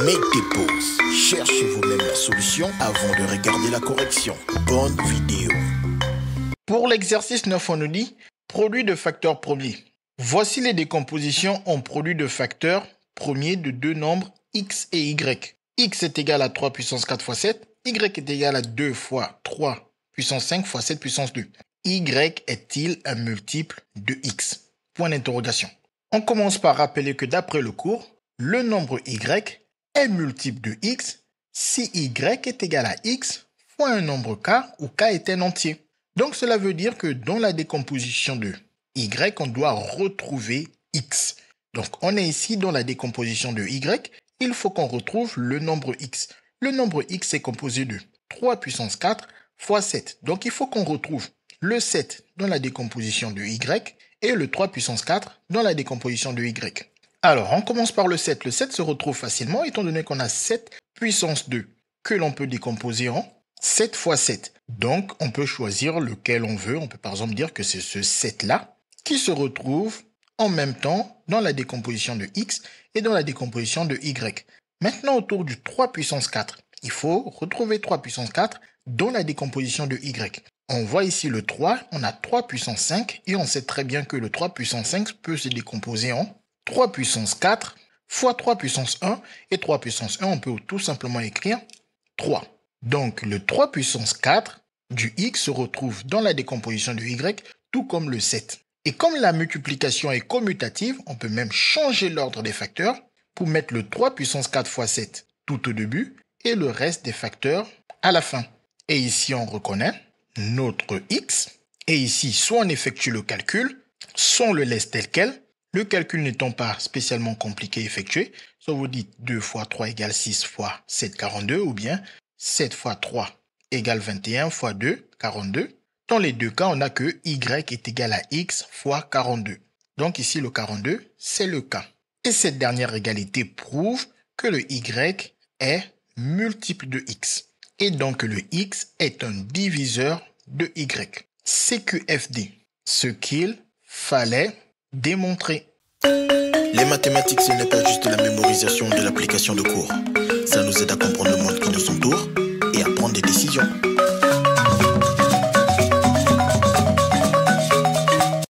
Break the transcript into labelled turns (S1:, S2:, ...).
S1: Mettez pause, cherchez vous-même la solution avant de regarder la correction. Bonne vidéo.
S2: Pour l'exercice 9, on nous dit produit de facteurs premiers. Voici les décompositions en produit de facteurs premiers de deux nombres x et y. X est égal à 3 puissance 4 fois 7, y est égal à 2 fois 3 puissance 5 fois 7 puissance 2. Y est-il un multiple de x? Point d'interrogation. On commence par rappeler que d'après le cours, le nombre y est multiple de x si y est égal à x fois un nombre k où k est un entier. Donc cela veut dire que dans la décomposition de y, on doit retrouver x. Donc on est ici dans la décomposition de y, il faut qu'on retrouve le nombre x. Le nombre x est composé de 3 puissance 4 fois 7. Donc il faut qu'on retrouve le 7 dans la décomposition de y et le 3 puissance 4 dans la décomposition de y. Alors on commence par le 7. Le 7 se retrouve facilement étant donné qu'on a 7 puissance 2 que l'on peut décomposer en 7 fois 7. Donc on peut choisir lequel on veut. On peut par exemple dire que c'est ce 7-là qui se retrouve en même temps dans la décomposition de x et dans la décomposition de y. Maintenant, autour du 3 puissance 4, il faut retrouver 3 puissance 4 dans la décomposition de y. On voit ici le 3, on a 3 puissance 5 et on sait très bien que le 3 puissance 5 peut se décomposer en 3 puissance 4 fois 3 puissance 1 et 3 puissance 1, on peut tout simplement écrire 3. Donc le 3 puissance 4 du x se retrouve dans la décomposition de y tout comme le 7. Et comme la multiplication est commutative, on peut même changer l'ordre des facteurs pour mettre le 3 puissance 4 fois 7 tout au début et le reste des facteurs à la fin. Et ici, on reconnaît notre x. Et ici, soit on effectue le calcul, soit on le laisse tel quel. Le calcul n'étant pas spécialement compliqué à effectuer, soit vous dites 2 fois 3 égale 6 fois 7, 42, ou bien 7 fois 3 égale 21 fois 2, 42. Dans les deux cas, on a que y est égal à x fois 42. Donc ici, le 42, c'est le cas. Et cette dernière égalité prouve que le y est multiple de x. Et donc le x est un diviseur de y. CQFD, ce qu'il fallait démontrer.
S1: Les mathématiques, ce n'est pas juste la mémorisation de l'application de cours. Ça nous aide à comprendre